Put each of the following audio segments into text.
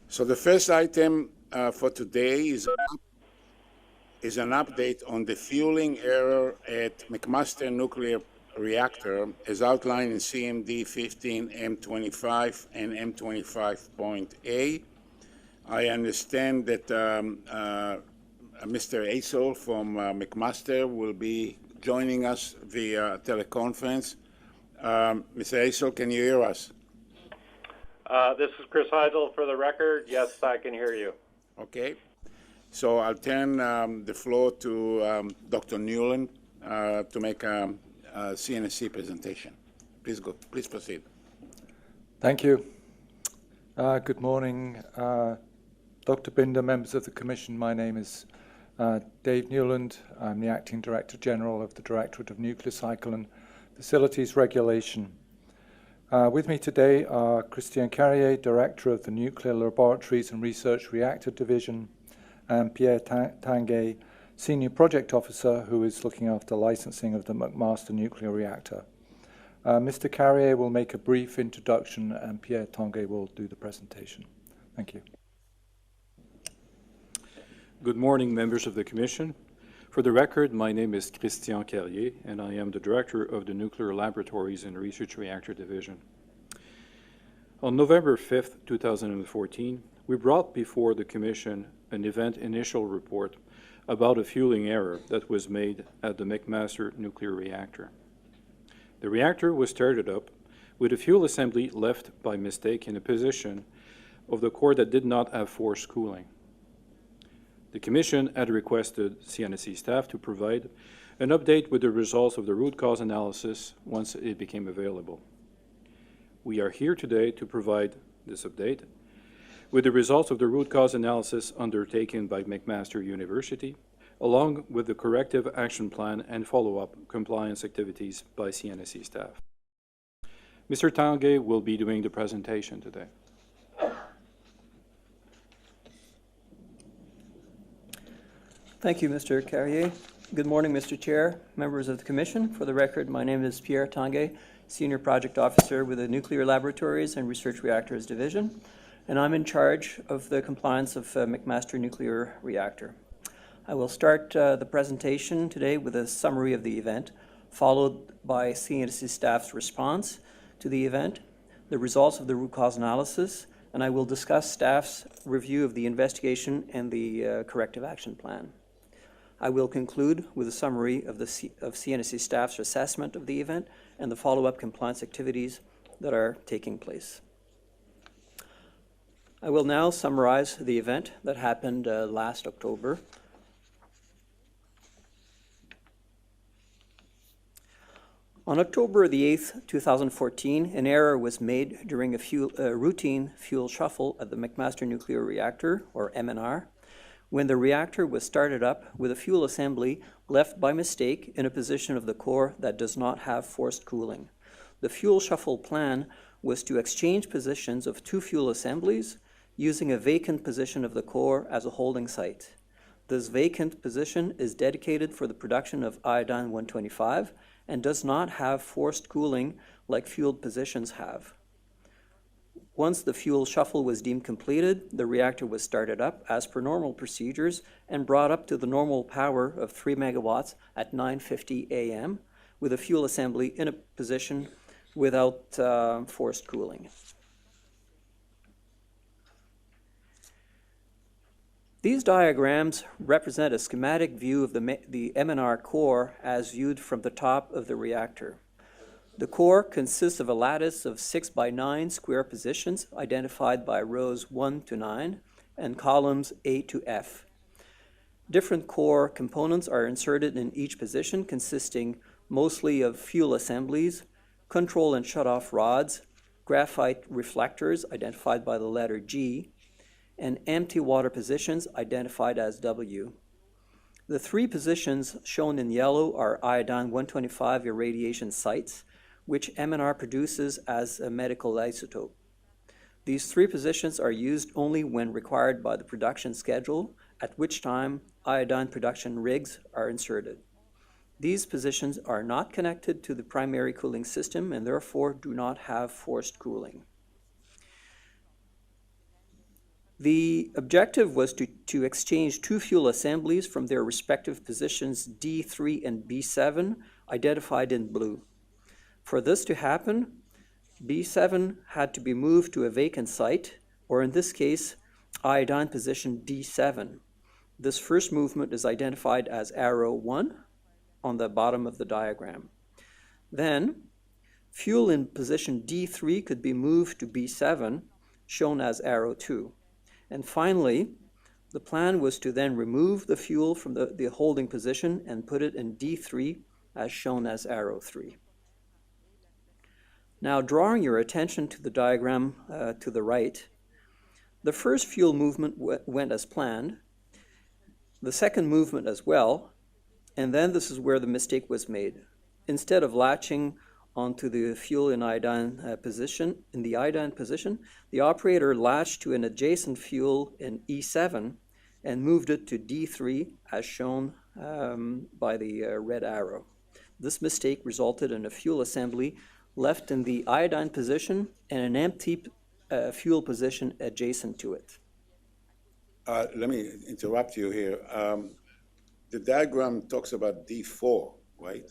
So the first item for today is an update on the fueling error at McMaster nuclear reactor as outlined in CMD 15 M25 and M25.A. I understand that Mr. Asel from McMaster will be joining us via teleconference. Mr. Asel, can you hear us? This is Chris Heisel for the record. Yes, I can hear you. Okay. So I'll turn the floor to Dr. Newland to make a CNSC presentation. Please proceed. Thank you. Good morning, Dr. Binder, members of the Commission. My name is Dave Newland. I'm the Acting Director General of the Directorate of Nuclear Cycle and Facilities Regulation. With me today are Christian Carrier, Director of the Nuclear Laboratories and Research Reactor Division, and Pierre Tanguay, Senior Project Officer, who is looking after licensing of the McMaster nuclear reactor. Mr. Carrier will make a brief introduction, and Pierre Tanguay will do the presentation. Thank you. Good morning, members of the Commission. For the record, my name is Christian Carrier, and I am the Director of the Nuclear Laboratories and Research Reactor Division. On November 5th, 2014, we brought before the Commission an event initial report about a fueling error that was made at the McMaster nuclear reactor. The reactor was started up with a fuel assembly left by mistake in a position of the core that did not have forced cooling. The Commission had requested CNSC staff to provide an update with the results of the root cause analysis once it became available. We are here today to provide this update with the results of the root cause analysis undertaken by McMaster University, along with the corrective action plan and follow-up compliance activities by CNSC staff. Mr. Tanguay will be doing the presentation today. Thank you, Mr. Carrier. Good morning, Mr. Chair, members of the Commission. For the record, my name is Pierre Tanguay, Senior Project Officer with the Nuclear Laboratories and Research Reactors Division, and I'm in charge of the compliance of McMaster nuclear reactor. I will start the presentation today with a summary of the event, followed by CNSC staff's response to the event, the results of the root cause analysis, and I will discuss staff's review of the investigation and the corrective action plan. I will conclude with a summary of CNSC staff's assessment of the event and the follow-up compliance activities that are taking place. I will now summarize the event that happened last October. On October the 8th, 2014, an error was made during a routine fuel shuffle at the McMaster nuclear reactor, or MNR, when the reactor was started up with a fuel assembly left by mistake in a position of the core that does not have forced cooling. The fuel shuffle plan was to exchange positions of two fuel assemblies using a vacant position of the core as a holding site. This vacant position is dedicated for the production of iodine-125 and does not have forced cooling like fueled positions have. Once the fuel shuffle was deemed completed, the reactor was started up as per normal procedures and brought up to the normal power of 3 megawatts at 9:50 a.m. with a fuel assembly in a position without forced cooling. These diagrams represent a schematic view of the MNR core as viewed from the top of the reactor. The core consists of a lattice of 6 by 9 square positions identified by rows 1 to 9 and columns A to F. Different core components are inserted in each position, consisting mostly of fuel assemblies, control and shutoff rods, graphite reflectors identified by the letter G, and empty water positions identified as W. The three positions shown in yellow are iodine-125 irradiation sites, which MNR produces as a medical isotope. These three positions are used only when required by the production schedule, at which time iodine production rigs are inserted. These positions are not connected to the primary cooling system and therefore do not have forced cooling. The objective was to exchange two fuel assemblies from their respective positions D3 and B7, identified in blue. For this to happen, B7 had to be moved to a vacant site, or in this case, iodine position D7. This first movement is identified as arrow 1 on the bottom of the diagram. Then, fuel in position D3 could be moved to B7, shown as arrow 2. And finally, the plan was to then remove the fuel from the holding position and put it in D3, as shown as arrow 3. Now, drawing your attention to the diagram to the right, the first fuel movement went as planned, the second movement as well, and then this is where the mistake was made. Instead of latching onto the fuel in the iodine position, the operator latched to an adjacent fuel in E7 and moved it to D3, as shown by the red arrow. This mistake resulted in a fuel assembly left in the iodine position and an empty fuel position adjacent to it. Let me interrupt you here. The diagram talks about D4, right?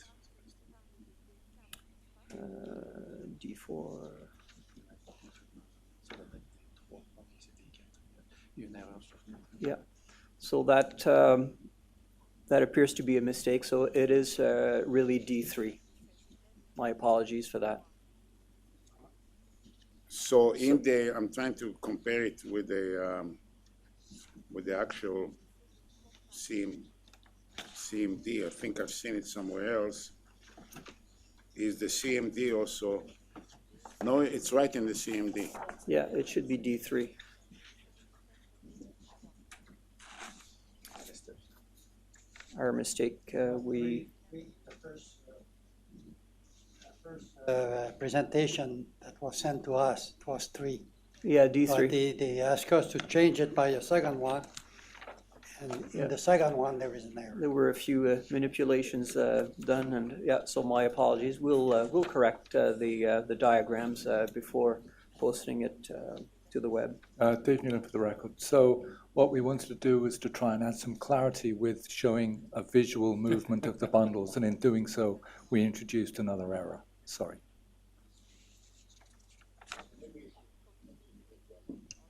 D4. Yeah, so that appears to be a mistake, so it is really D3. My apologies for that. So I'm trying to compare it with the actual CMD. I think I've seen it somewhere else. Is the CMD also? No, it's right in the CMD. Yeah, it should be D3. Our mistake, The first presentation that was sent to us, it was 3. yeah, But D3. they asked us to change it by a second one, and in the second one, there is an error. There were a few manipulations done, and yeah, so my apologies. We'll correct the diagrams before posting it to the web. Dave Newland for the record. So what we wanted to do was to try and add some clarity with showing a visual movement of the bundles, and in doing so, we introduced another error. Sorry.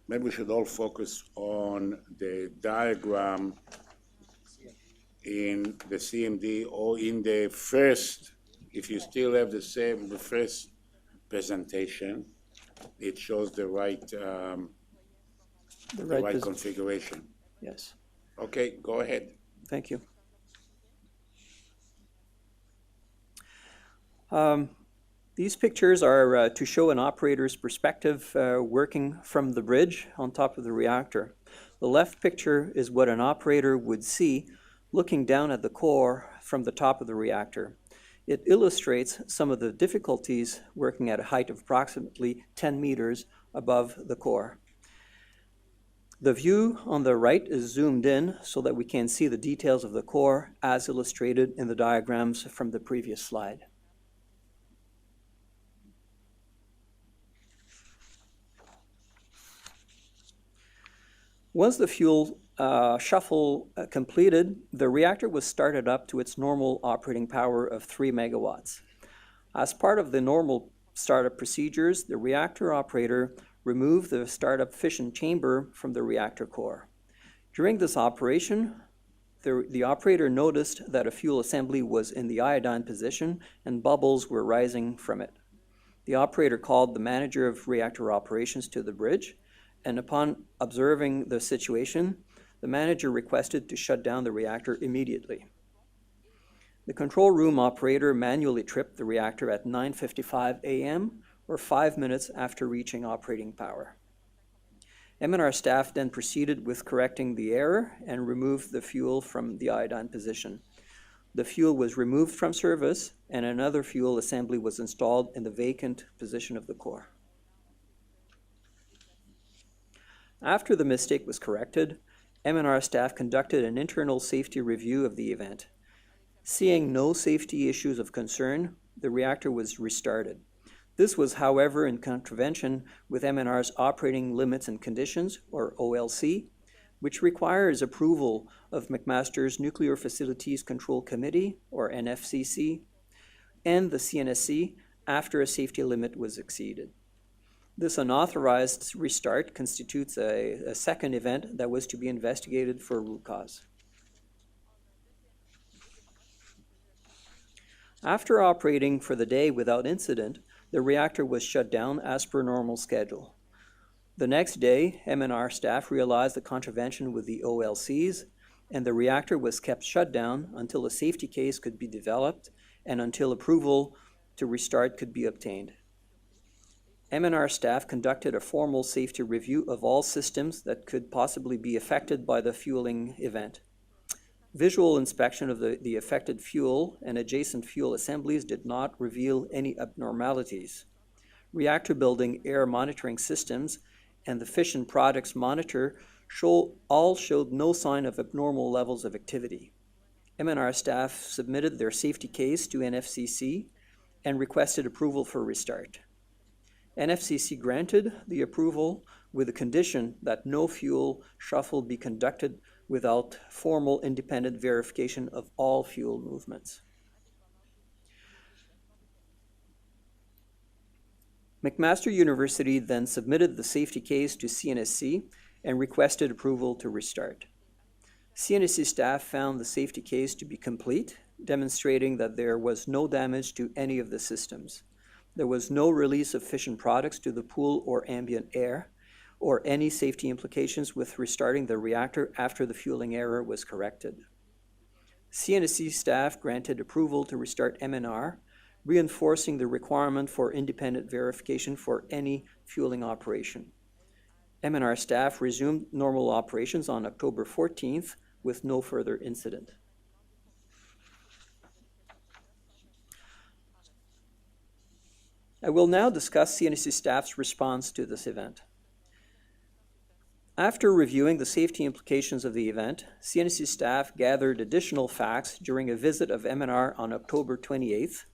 Maybe we should all focus on the diagram in the CMD or in the first, if you still have the first presentation, it shows the right configuration. Yes, Okay, go ahead. thank you. These pictures are to show an operator's perspective working from the bridge on top of the reactor. The left picture is what an operator would see looking down at the core from the top of the reactor. It illustrates some of the difficulties working at a height of approximately 10 meters above the core. The view on the right is zoomed in so that we can see the details of the core as illustrated in the diagrams from the previous slide. Once the fuel shuffle completed, the reactor was started up to its normal operating power of 3 megawatts. As part of the normal startup procedures, the reactor operator removed the startup fission chamber from the reactor core. During this operation, the operator noticed that a fuel assembly was in the iodine position and bubbles were rising from it. The operator called the manager of reactor operations to the bridge, and upon observing the situation, the manager requested to shut down the reactor immediately. The control room operator manually tripped the reactor at 9:55 a.m., or 5 minutes after reaching operating power. M&R staff then proceeded with correcting the error and removed the fuel from the iodine position. The fuel was removed from service, and another fuel assembly was installed in the vacant position of the core. After the mistake was corrected, M&R staff conducted an internal safety review of the event. Seeing no safety issues of concern, the reactor was restarted. This was, however, in contravention with MNR's Operating Limits and Conditions, or OLC, which requires approval of McMaster's Nuclear Facilities Control Committee, or NFCC, and the CNSC after a safety limit was exceeded. This unauthorized restart constitutes a second event that was to be investigated for root cause. After operating for the day without incident, the reactor was shut down as per normal schedule. The next day, MNR staff realized the contravention with the OLCs, and the reactor was kept shut down until a safety case could be developed and until approval to restart could be obtained. MNR staff conducted a formal safety review of all systems that could possibly be affected by the fueling event. Visual inspection of the affected fuel and adjacent fuel assemblies did not reveal any abnormalities. Reactor building air monitoring systems and the fission products monitor all showed no sign of abnormal levels of activity. MNR staff submitted their safety case to NFCC and requested approval for restart. NFCC granted the approval with the condition that no fuel shuffle be conducted without formal independent verification of all fuel movements. McMaster University then submitted the safety case to CNSC and requested approval to restart. CNSC staff found the safety case to be complete, demonstrating that there was no damage to any of the systems. There was no release of fission products to the pool or ambient air, or any safety implications with restarting the reactor after the fueling error was corrected. CNSC staff granted approval to restart MNR, reinforcing the requirement for independent verification for any fueling operation. MNR staff resumed normal operations on October 14th with no further incident. I will now discuss CNSC staff's response to this event. After reviewing the safety implications of the event, CNSC staff gathered additional facts during a visit of MNR on October 28th.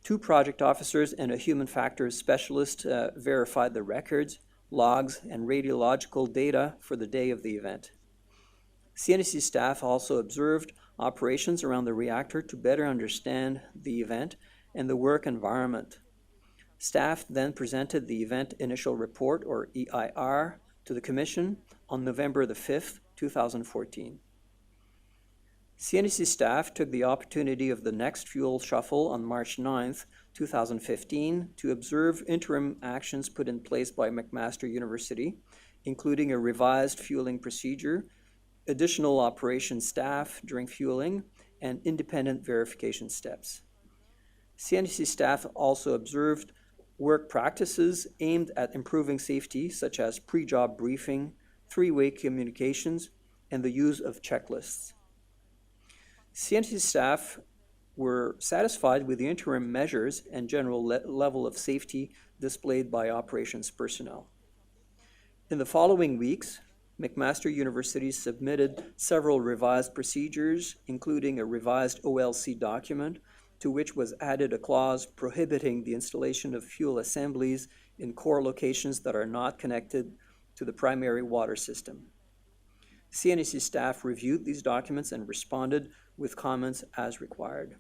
2 project officers and a human factors specialist verified the records, logs, and radiological data for the day of the event. CNSC staff also observed operations around the reactor to better understand the event and the work environment. Staff then presented the Event Initial Report, or EIR, to the Commission on November the 5th, 2014. CNSC staff took the opportunity of the next fuel shuffle on March 9th, 2015, to observe interim actions put in place by McMaster University, including a revised fueling procedure, additional operations staff during fueling, and independent verification steps. CNSC staff also observed work practices aimed at improving safety, such as pre-job briefing, 3-way communications, and the use of checklists. CNSC staff were satisfied with the interim measures and general level of safety displayed by operations personnel. In the following weeks, McMaster University submitted several revised procedures, including a revised OLC document, to which was added a clause prohibiting the installation of fuel assemblies in core locations that are not connected to the primary water system. CNSC staff reviewed these documents and responded with comments as required.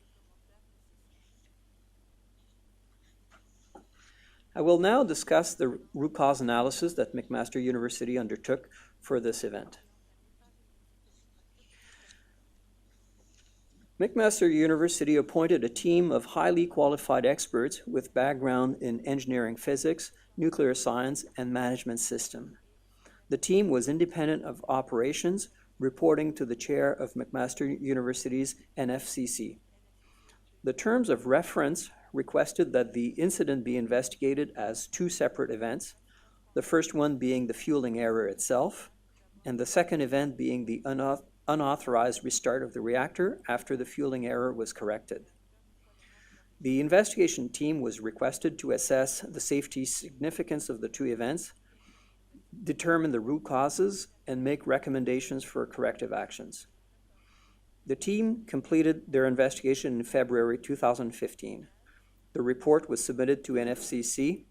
I will now discuss the root cause analysis that McMaster University undertook for this event. McMaster University appointed a team of highly qualified experts with background in engineering physics, nuclear science, and management system. The team was independent of operations, reporting to the chair of McMaster University's NFCC. The terms of reference requested that the incident be investigated as 2 separate events, the first one being the fueling error itself, and the second event being the unauthorized restart of the reactor after the fueling error was corrected. The investigation team was requested to assess the safety significance of the 2 events, determine the root causes, and make recommendations for corrective actions. The team completed their investigation in February 2015. The report was submitted to NFCC,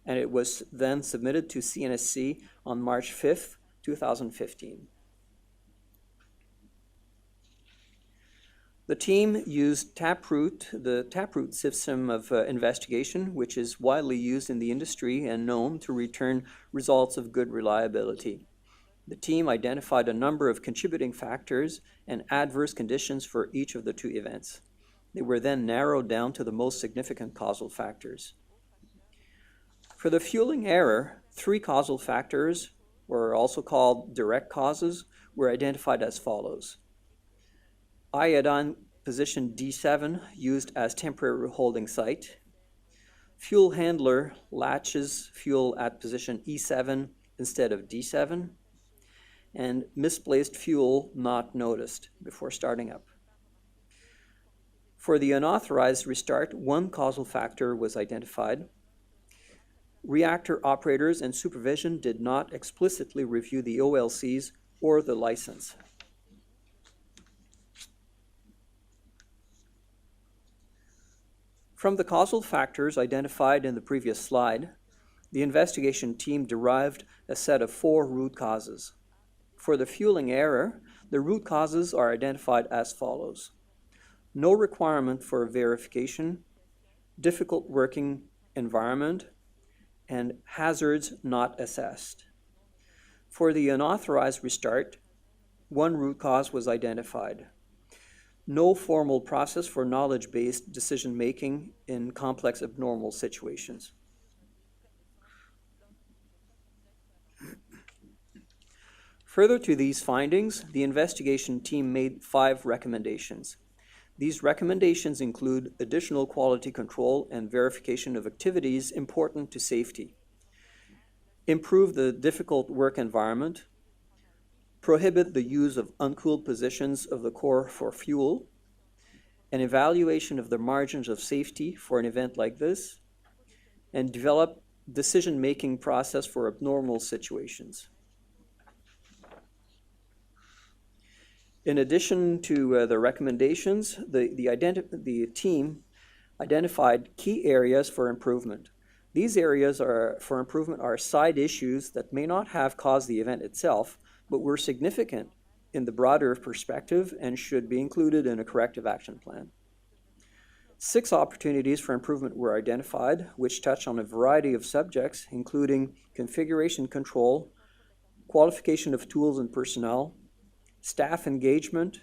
and it was then submitted to CNSC on March 5th, 2015. The team used the Taproot system of investigation, which is widely used in the industry and known to return results of good reliability. The team identified a number of contributing factors and adverse conditions for each of the two events. They were then narrowed down to the most significant causal factors. For the fueling error, 3 causal factors, or also called direct causes, were identified as follows. Iodine position D7 used as temporary holding site. Fuel handler latches fuel at position E7 instead of D7. And misplaced fuel not noticed before starting up. For the unauthorized restart, 1 causal factor was identified. Reactor operators and supervision did not explicitly review the OLCs or the license. From the causal factors identified in the previous slide, the investigation team derived a set of 4 root causes. For the fueling error, the root causes are identified as follows. No requirement for verification, difficult working environment, and hazards not assessed. For the unauthorized restart, 1 root cause was identified. No formal process for knowledge-based decision-making in complex abnormal situations. Further to these findings, the investigation team made 5 recommendations. These recommendations include additional quality control and verification of activities important to safety, improve the difficult work environment, prohibit the use of uncooled positions of the core for fuel, an evaluation of the margins of safety for an event like this, and develop decision-making process for abnormal situations. In addition to the recommendations, the team identified key areas for improvement. These areas for improvement are side issues that may not have caused the event itself, but were significant in the broader perspective and should be included in a corrective action plan. 6 opportunities for improvement were identified, which touch on a variety of subjects, including configuration control, qualification of tools and personnel, staff engagement,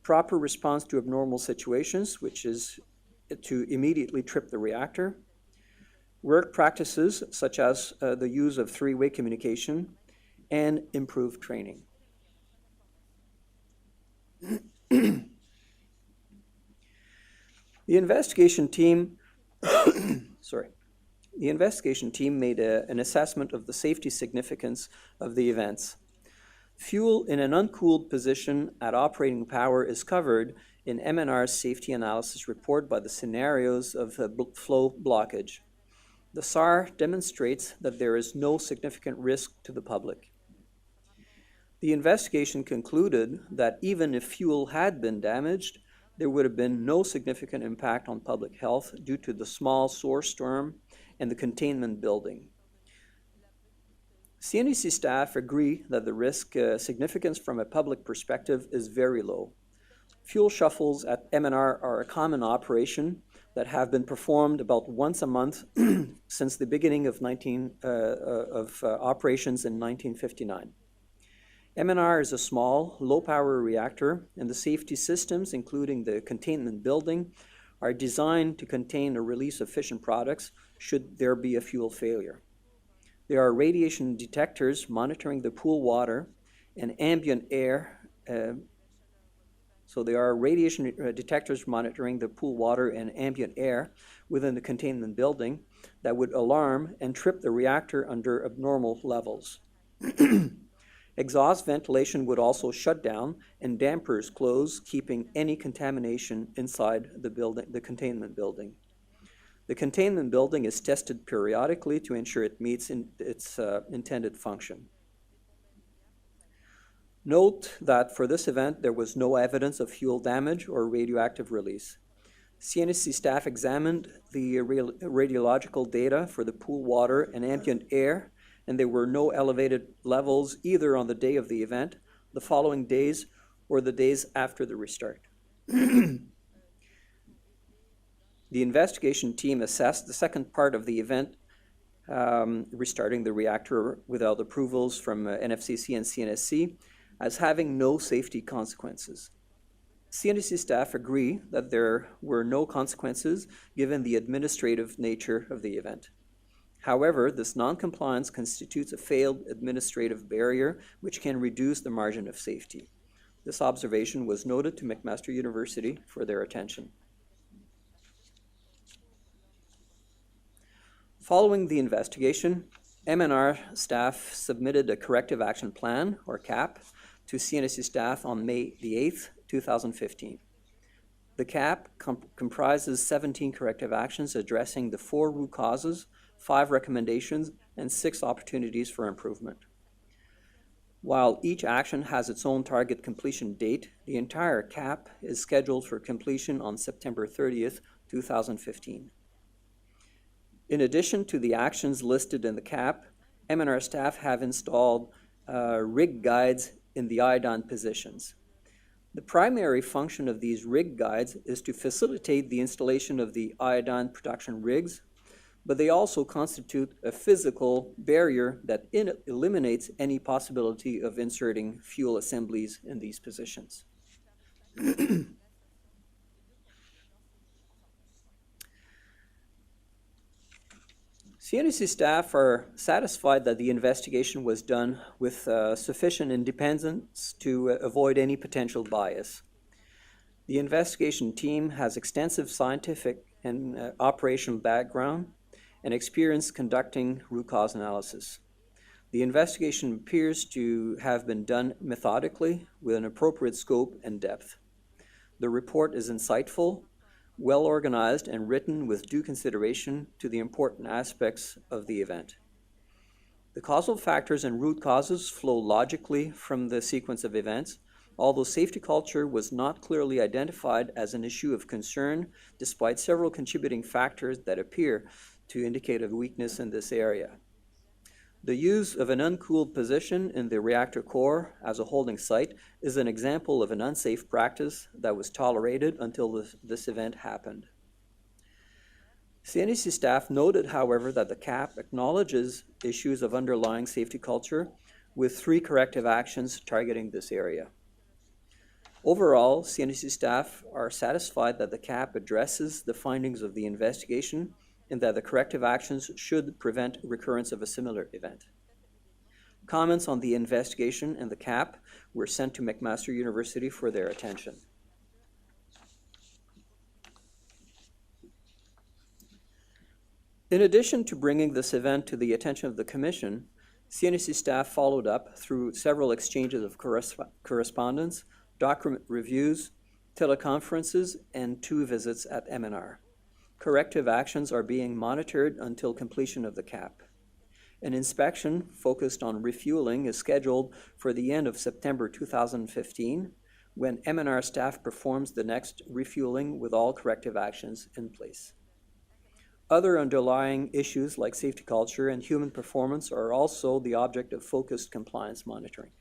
proper response to abnormal situations, which is to immediately trip the reactor, work practices such as the use of 3-way communication, and improved training. The investigation team made an assessment of the safety significance of the events. Fuel in an uncooled position at operating power is covered in MNR's safety analysis report by the scenarios of flow blockage. The SAR demonstrates that there is no significant risk to the public. The investigation concluded that even if fuel had been damaged, there would have been no significant impact on public health due to the small source storm and the containment building. CNSC staff agree that the risk significance from a public perspective is very low. Fuel shuffles at MNR are a common operation that have been performed about once a month since the beginning of operations in 1959. MNR is a small, low-power reactor, and the safety systems, including the containment building, are designed to contain or release of fission products should there be a fuel failure. There are radiation detectors monitoring the pool water and ambient air. So there are radiation detectors monitoring the pool water and ambient air within the containment building that would alarm and trip the reactor under abnormal levels. Exhaust ventilation would also shut down and dampers close, keeping any contamination inside the containment building. The containment building is tested periodically to ensure it meets its intended function. Note that for this event, there was no evidence of fuel damage or radioactive release. CNSC staff examined the radiological data for the pool water and ambient air, and there were no elevated levels either on the day of the event, the following days, or the days after the restart. The investigation team assessed the second part of the event, restarting the reactor without approvals from NFCC and CNSC, as having no safety consequences. CNSC staff agree that there were no consequences given the administrative nature of the event. However, this non-compliance constitutes a failed administrative barrier which can reduce the margin of safety. This observation was noted to McMaster University for their attention. Following the investigation, MNR staff submitted a corrective action plan, or CAP, to CNSC staff on May the 8th, 2015. The CAP comprises 17 corrective actions addressing the 4 root causes, 5 recommendations, and 6 opportunities for improvement. While each action has its own target completion date, the entire CAP is scheduled for completion on September 30th, 2015. In addition to the actions listed in the CAP, MNR staff have installed rig guides in the iodine positions. The primary function of these rig guides is to facilitate the installation of the iodine production rigs, but they also constitute a physical barrier that eliminates any possibility of inserting fuel assemblies in these positions. CNSC staff are satisfied that the investigation was done with sufficient independence to avoid any potential bias. The investigation team has extensive scientific and operational background and experience conducting root cause analysis. The investigation appears to have been done methodically with an appropriate scope and depth. The report is insightful, well organized, and written with due consideration to the important aspects of the event. The causal factors and root causes flow logically from the sequence of events, although safety culture was not clearly identified as an issue of concern, despite several contributing factors that appear to indicate a weakness in this area. The use of an uncooled position in the reactor core as a holding site is an example of an unsafe practice that was tolerated until this event happened. CNSC staff noted, however, that the CAP acknowledges issues of underlying safety culture with 3 corrective actions targeting this area. Overall, CNSC staff are satisfied that the CAP addresses the findings of the investigation and that the corrective actions should prevent recurrence of a similar event. Comments on the investigation and the CAP were sent to McMaster University for their attention. In addition to bringing this event to the attention of the Commission, CNSC staff followed up through several exchanges of correspondence, document reviews, teleconferences, and 2 visits at MNR. Corrective actions are being monitored until completion of the CAP. An inspection focused on refueling is scheduled for the end of September 2015, when MNR staff performs the next refueling with all corrective actions in place. Other underlying issues like safety culture and human performance are also the object of focused compliance monitoring.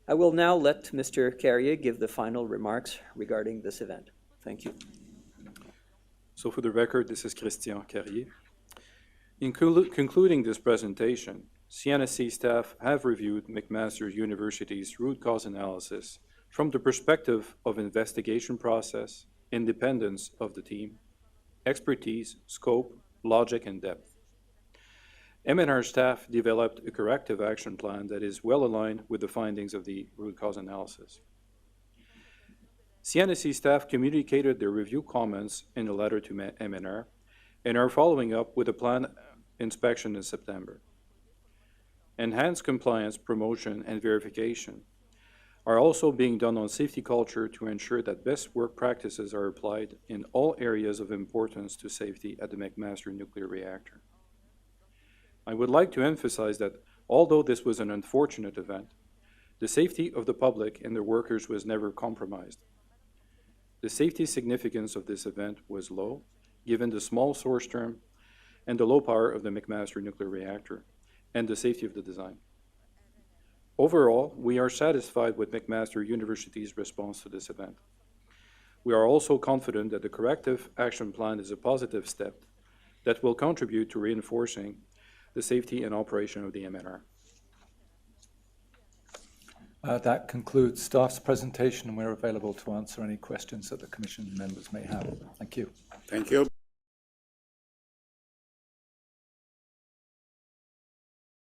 I will now let Mr. Carrier give the final remarks regarding this event. Thank you. So for the record, this is Christian Carrier. In concluding this presentation, CNSC staff have reviewed McMaster University's root cause analysis from the perspective of investigation process, independence of the team, expertise, scope, logic, and depth. MNR staff developed a corrective action plan that is well aligned with the findings of the root cause analysis. CNSC staff communicated their review comments in a letter to MNR and are following up with a planned inspection in September. Enhanced compliance, promotion, and verification are also being done on safety culture to ensure that best work practices are applied in all areas of importance to safety at the McMaster nuclear reactor. I would like to emphasize that although this was an unfortunate event, The safety of the public and the workers was never compromised. The safety significance of this event was low, given the small source term and the low power of the McMaster nuclear reactor, and the safety of the design. Overall, we are satisfied with McMaster University's response to this event. We are also confident that the corrective action plan is a positive step that will contribute to reinforcing the safety and operation of the MNR. That concludes staff's presentation, and we're available to answer any questions that the Commission members may have. Thank you. Thank you.